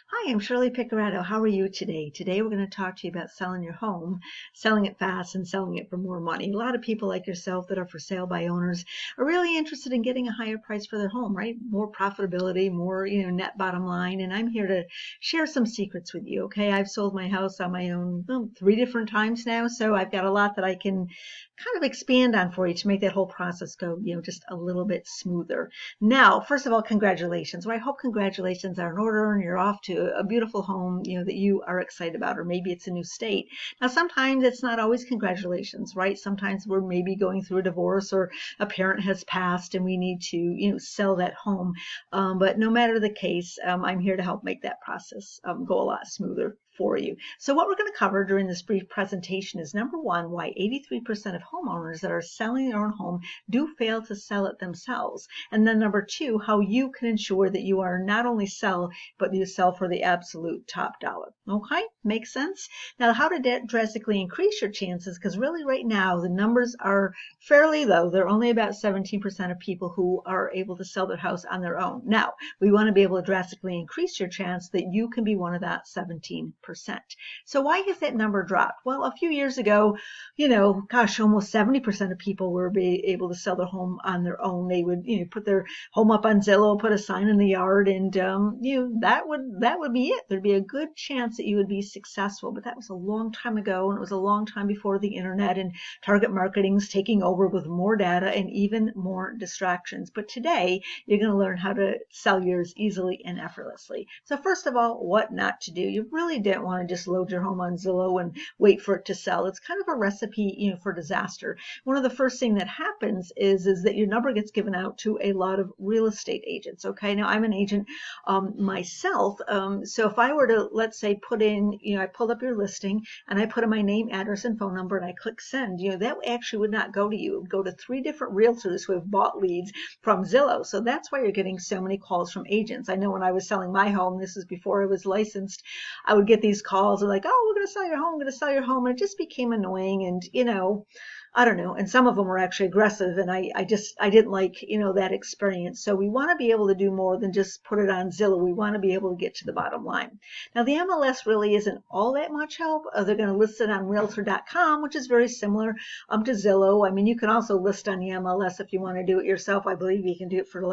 Hi, I'm Shirley Picaretto. How are you today? Today we're going to talk to you about selling your home, selling it fast and selling it for more money. A lot of people like yourself that are for sale by owners are really interested in getting a higher price for their home, right? More profitability, more, net bottom line. And I'm here to share some secrets with you, okay? I've sold my house on my own 3 different times now, so I've got a lot that I can kind of expand on for you to make that whole process go, just a little bit smoother. Now, first of all, congratulations. Well, I hope congratulations are in order and you're off to a beautiful home, that you are excited about, or maybe it's a new state. Now, sometimes it's not always congratulations, right? Sometimes we're maybe going through a divorce or a parent has passed and we need to, sell that home. But no matter the case, I'm here to help make that process go a lot smoother for you. So what we're going to cover during this brief presentation is number one, why 83% of homeowners that are selling their own home do fail to sell it themselves. And then number two, how you can ensure that you are not only sell, but you sell for the absolute top dollar. Okay, makes sense? Now, how to drastically increase your chances, because really right now the numbers are fairly low. They're only about 17% of people who are able to sell their house on their own. Now, we want to be able to drastically increase your chance that you can be one of that 17%. So why has that number dropped? Well, a few years ago, almost 70% of people were able to sell their home on their own. They would, put their home up on Zillow, put a sign in the yard, and that would be it. There'd be a good chance that you would be successful. But that was a long time ago, and it was a long time before the internet and target marketing's taking over with more data and even more distractions. But today, you're going to learn how to sell yours easily and effortlessly. So first of all, what not to do. You really didn't want to just load your home on Zillow and wait for it to sell. It's kind of a recipe, for disaster. One of the first thing that happens is that your number gets given out to a lot of real estate agents. Okay, now I'm an agent myself, so if I were to, let's say, put in, I pulled up your listing and I put in my name, address, and phone number, and I click send, that actually would not go to you. It would go to 3 different realtors who have bought leads from Zillow. So that's why you're getting so many calls from agents. I know when I was selling my home, this is before I was licensed, I would get these calls and like, oh, we're going to sell your home, we're going to sell your home. And it just became annoying. And, I don't know. And some of them were actually aggressive. And I didn't like, that experience. So we want to be able to do more than just put it on Zillow. We want to be able to get to the bottom line. Now, the MLS really isn't all that much help. They're going to list it on realtor.com, which is very similar to Zillow. I mean, you can also list on the MLS if you want to do it yourself. I believe you can do it for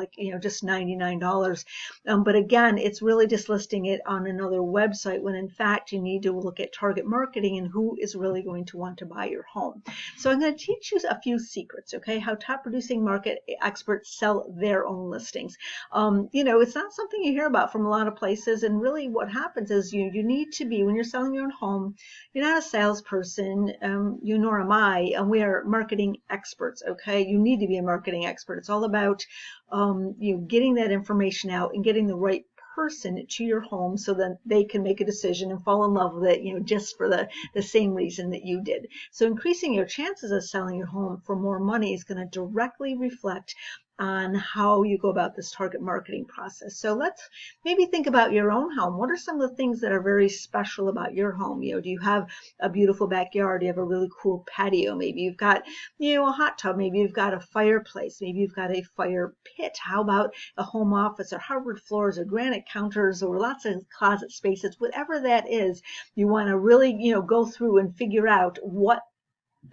just $99. But again, it's really just listing it on another website when in fact you need to look at target marketing and who is really going to want to buy your home. So I'm going to teach you a few secrets, okay? How top producing market experts sell their own listings. It's not something you hear about from a lot of places. And really what happens is you need to be, when you're selling your own home, you're not a salesperson, nor am I, and we are marketing experts, okay? You need to be a marketing expert. It's all about getting that information out and getting the right person to your home so that they can make a decision and fall in love with it, just for the same reason that you did. So increasing your chances of selling your home for more money is going to directly reflect on how you go about this target marketing process. So let's maybe think about your own home. What are some of the things that are very special about your home? Do you have a beautiful backyard? Do you have a really cool patio? Maybe you've got, a hot tub. Maybe you've got a fireplace. Maybe you've got a fire pit. How about a home office or hardwood floors or granite counters or lots of closet spaces? Whatever that is, you want to really, go through and figure out what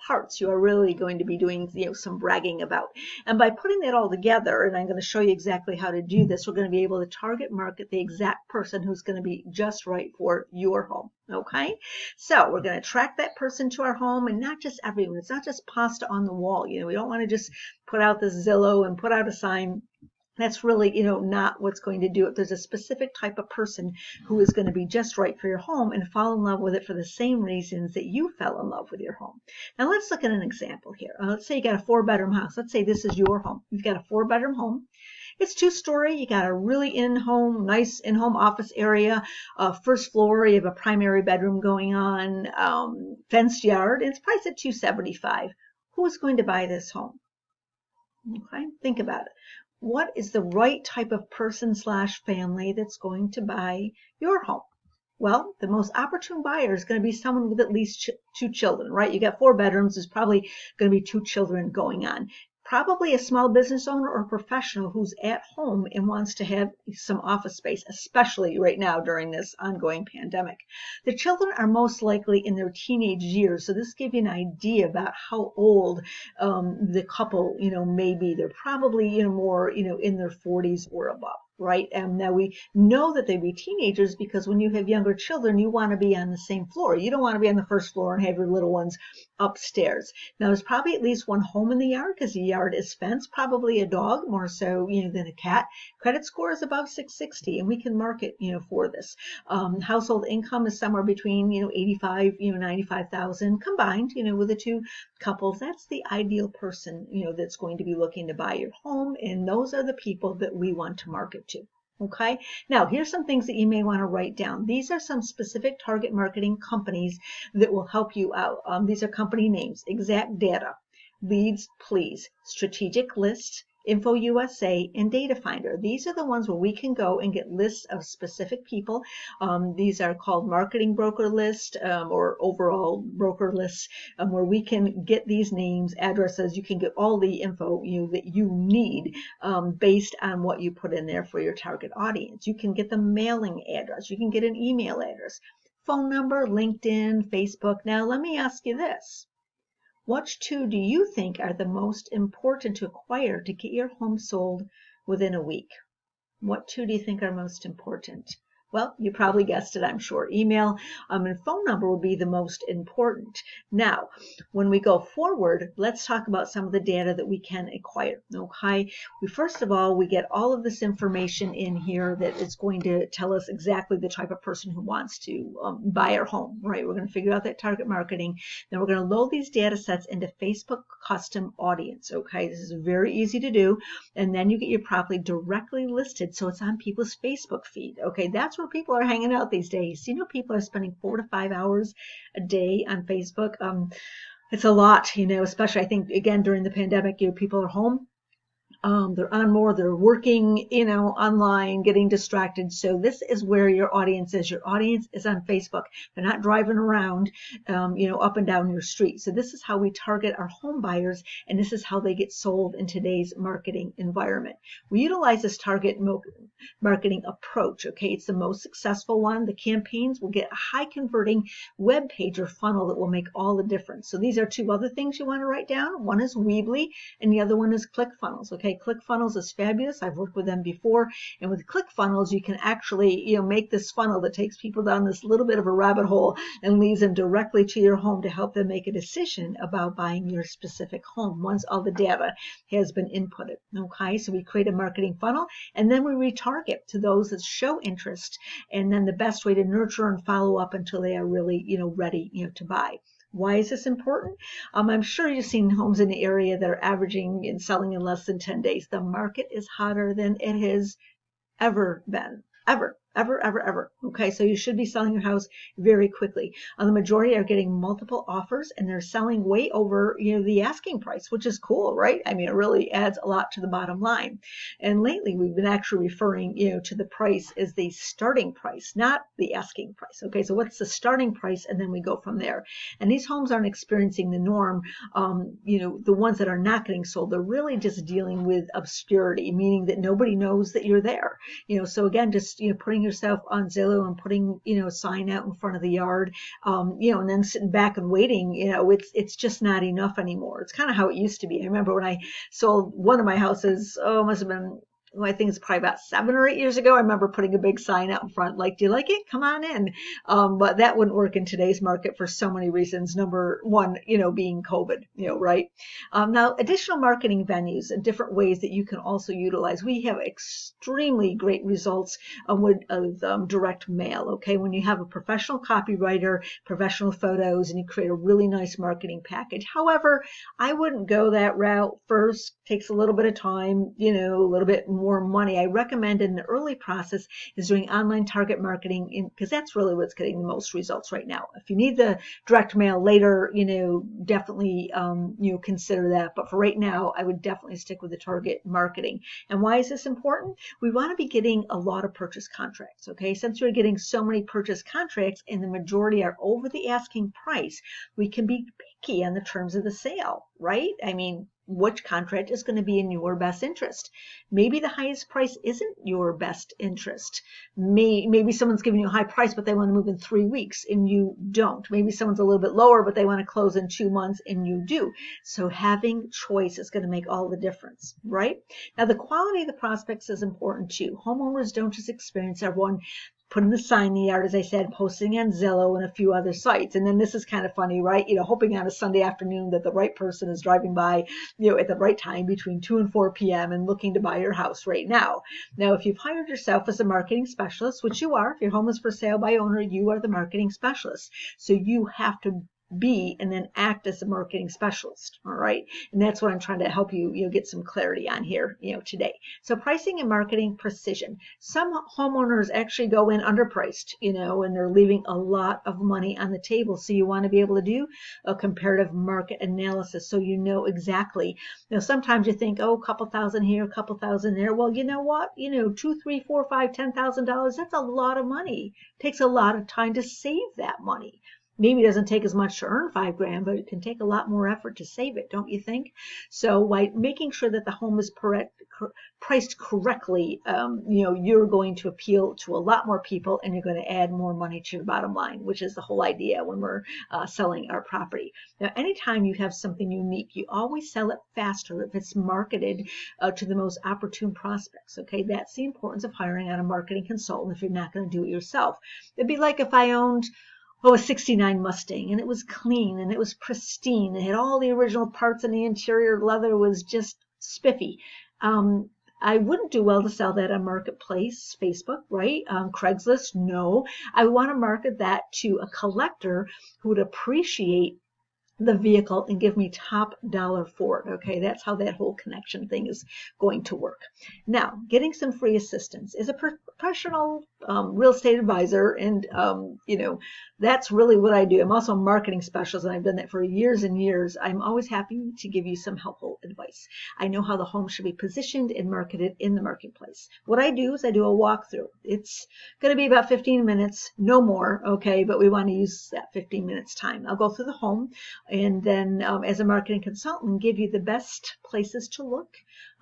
parts you are really going to be doing some bragging about. And by putting that all together, and I'm going to show you exactly how to do this, we're going to be able to target market the exact person who's going to be just right for your home. Okay, so we're going to attract that person to our home, and not just everyone. It's not just pasta on the wall. We don't want to just put out this Zillow and put out a sign. That's really, not what's going to do it. There's a specific type of person who is going to be just right for your home and fall in love with it for the same reasons that you fell in love with your home. Now, let's look at an example here. Let's say you got a 4-bedroom house. Let's say this is your home. You've got a 4-bedroom home. It's 2-story. You got a really nice in-home office area. First floor, you have a primary bedroom going on, fenced yard. And it's priced at $275,000. Who is going to buy this home? Okay, think about it. What is the right type of person/family that's going to buy your home? Well, the most opportune buyer is going to be someone with at least 2 children, right? You got 4 bedrooms. There's probably going to be 2 children going on. probably a small business owner or professional who's at home and wants to have some office space, especially right now during this ongoing pandemic. The children are most likely in their teenage years, so this gives you an idea about how old the couple, may be. They're probably, more, in their 40s or above. Right. And now we know that they be teenagers because when you have younger children, you want to be on the same floor. You don't want to be on the first floor and have your little ones upstairs. Now, there's probably at least one home in the yard because the yard is fenced, probably a dog more so, than a cat. Credit score is above 660 and we can market, for this. Household income is somewhere between, 85, 95,000 combined, with the two couples. That's the ideal person, that's going to be looking to buy your home. And those are the people that we want to market to. Okay. Now, here's some things that you may want to write down. These are some specific target marketing companies that will help you out. These are company names: Exact Data, Leads Please, Strategic List, Info USA, and Data Finder. These are the ones where we can go and get lists of specific people. These are called marketing broker list or overall broker lists, where we can get these names, addresses. You can get all the info that you need based on what you put in there for your target audience. You can get the mailing address. You can get an email address, phone number, LinkedIn, Facebook. Now, let me ask you this. Which two do you think are the most important to acquire to get your home sold within a week? What two do you think are most important? Well, you probably guessed it, I'm sure. Email and phone number will be the most important. Now, when we go forward, let's talk about some of the data that we can acquire. Okay, first of all, we get all of this information in here that is going to tell us exactly the type of person who wants to buy our home, right? We're going to figure out that target marketing. Then we're going to load these data sets into Facebook Custom Audience. Okay, this is very easy to do. And then you get your property directly listed so it's on people's Facebook feed. Okay, that's where people are hanging out these days. People are spending 4 to 5 hours a day on Facebook. It's a lot, especially I think again during the pandemic, people are home. They're on more, they're working, online, getting distracted. So this is where your audience is. Your audience is on Facebook. They're not driving around, up and down your street. So this is how we target our home buyers, and this is how they get sold in today's marketing environment. We utilize this target marketing approach. Okay, it's the most successful one. The campaigns will get a high converting web page or funnel that will make all the difference. So these are two other things you want to write down. One is Weebly, and the other one is ClickFunnels. Okay, ClickFunnels is fabulous. I've worked with them before, and with ClickFunnels, you can actually, make this funnel that takes people down this little bit of a rabbit hole and leads them directly to your home to help them make a decision about buying your specific home once all the data has been inputted. Okay, so we create a marketing funnel, and then we retarget to those that show interest, and then the best way to nurture and follow up until they are really, ready, to buy. Why is this important? I'm sure you've seen homes in the area that are averaging and selling in less than 10 days. The market is hotter than it has ever been. Ever. Okay, so you should be selling your house very quickly. The majority are getting multiple offers, and they're selling way over, the asking price, which is cool, right? I mean, it really adds a lot to the bottom line. And lately, we've been actually referring, to the price as the starting price, not the asking price. Okay, so what's the starting price, and then we go from there. And these homes aren't experiencing the norm. The ones that are not getting sold, they're really just dealing with obscurity, meaning that nobody knows that you're there. So again, just putting yourself on Zillow and putting, a sign out in front of the yard, and then sitting back and waiting, it's just not enough anymore. It's kind of how it used to be. I remember when I sold one of my houses, it must have been, I think it's probably about 7 or 8 years ago. I remember putting a big sign out in front, like, do you like it? Come on in. But that wouldn't work in today's market for so many reasons. Number one, being COVID, right? Now, additional marketing venues and different ways that you can also utilize. We have extremely great results with direct mail. Okay, when you have a professional copywriter, professional photos, and you create a really nice marketing package. However, I wouldn't go that route first. Takes a little bit of time, a little bit more money. I recommend in the early process is doing online target marketing because that's really what's getting the most results right now. If you need the direct mail later, definitely consider that. But for right now, I would definitely stick with the target marketing. And why is this important? We want to be getting a lot of purchase contracts. Okay, since we're getting so many purchase contracts and the majority are over the asking price, we can be picky on the terms of the sale, right? I mean, which contract is going to be in your best interest. Maybe the highest price isn't your best interest. Maybe someone's giving you a high price, but they want to move in 3 weeks and you don't. Maybe someone's a little bit lower, but they want to close in 2 months and you do. So having choice is going to make all the difference, right? Now, the quality of the prospects is important too. Homeowners don't just experience everyone putting the sign in the yard, as I said, posting on Zillow and a few other sites. And then this is kind of funny, right? Hoping on a Sunday afternoon that the right person is driving by, at the right time between 2 and 4 p.m. and looking to buy your house right now. Now, if you've hired yourself as a marketing specialist, which you are, if your home is for sale by owner, you are the marketing specialist. So you have to be and then act as a marketing specialist. All right. And that's what I'm trying to help you, get some clarity on here, today. So pricing and marketing precision. Some homeowners actually go in underpriced, and they're leaving a lot of money on the table. So you want to be able to do a comparative market analysis so you know exactly. Sometimes you think, oh, a couple thousand here, a couple thousand there. Well, you know what? $2, $3, $4, $5, $10,000. That's a lot of money. It takes a lot of time to save that money. Maybe it doesn't take as much to earn $5,000, but it can take a lot more effort to save it, don't you think? So by making sure that the home is priced correctly, you're going to appeal to a lot more people and you're going to add more money to your bottom line, which is the whole idea when we're selling our property. Now, anytime you have something unique, you always sell it faster if it's marketed to the most opportune prospects. Okay, that's the importance of hiring out a marketing consultant if you're not going to do it yourself. It'd be like if I owned a 69 Mustang, and it was clean, and it was pristine. It had all the original parts, and the interior leather was just spiffy. I wouldn't do well to sell that on Marketplace, Facebook, right? Craigslist, no. I want to market that to a collector who would appreciate the vehicle and give me top dollar for it. Okay, that's how that whole connection thing is going to work. Now, getting some free assistance is a professional real estate advisor, and that's really what I do. I'm also a marketing specialist, and I've done that for years and years. I'm always happy to give you some helpful advice. I know how the home should be positioned and marketed in the marketplace. What I do is I do a walkthrough. It's going to be about 15 minutes, no more, okay, but we want to use that 15 minutes time. I'll go through the home, and then as a marketing consultant, give you the best places to look,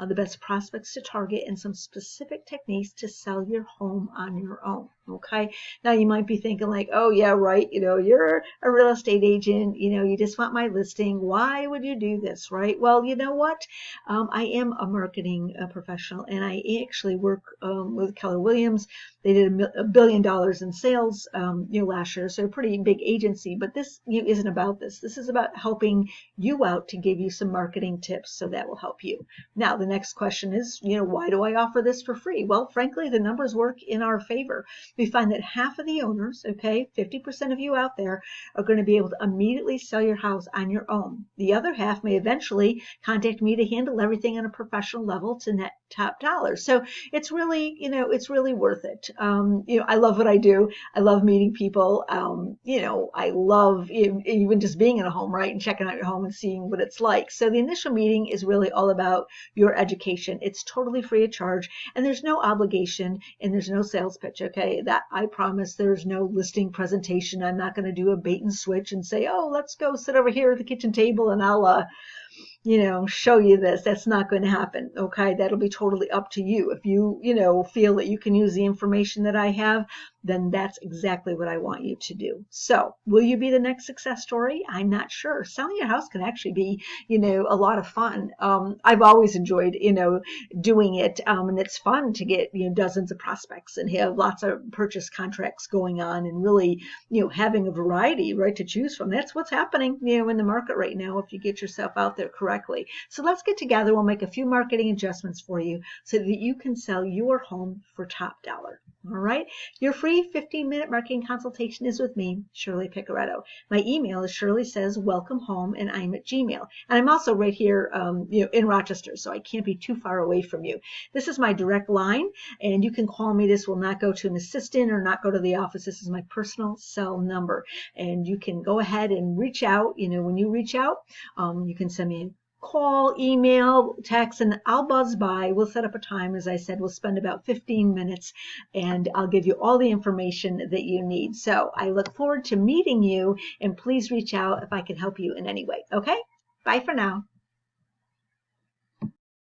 the best prospects to target, and some specific techniques to sell your home on your own. Okay. Now you might be thinking like, oh yeah, right. You're a real estate agent. You just want my listing. Why would you do this? Right. Well, you know what? I am a marketing professional, and I actually work with Keller Williams. They did $1 billion in sales, last year. So a pretty big agency, but this isn't about this. This is about helping you out to give you some marketing tips. So that will help you. Now, the next question is, why do I offer this for free? Well, frankly, the numbers work in our favor. We find that half of the owners, 50% of you out there, are going to be able to immediately sell your house on your own. The other half may eventually contact me to handle everything on a professional level to net top dollar. So it's really, it's really worth it. I love what I do. I love meeting people. I love even just being in a home, right, and checking out your home and seeing what it's like. So the initial meeting is really all about your education. It's totally free of charge, and there's no obligation, and there's no sales pitch. Okay, that I promise. There's no listing presentation. I'm not going to do a bait and switch and say, oh, let's go sit over here at the kitchen table and I'll show you this. That's not going to happen. Okay, that'll be totally up to you. If you feel that you can use the information that I have, then that's exactly what I want you to do. So will you be the next success story? I'm not sure. Selling your house can actually be, a lot of fun. I've always enjoyed, doing it. And it's fun to get, dozens of prospects and have lots of purchase contracts going on and really, having a variety, right, to choose from. That's what's happening, in the market right now if you get yourself out there correctly. So let's get together. We'll make a few marketing adjustments for you so that you can sell your home for top dollar. All right. Your free 15-minute marketing consultation is with me, Shirley Picaretto. My email is shirley.says.welcome-home, and I'm at Gmail. And I'm also right here, in Rochester, so I can't be too far away from you. This is my direct line, and you can call me. This will not go to an assistant or not go to the office. This is my personal cell number, and you can go ahead and reach out. When you reach out, you can send me a call, email, text, and I'll buzz by. We'll set up a time. As I said, we'll spend about 15 minutes and I'll give you all the information that you need. So I look forward to meeting you, and please reach out if I can help you in any way. Okay? Bye for now.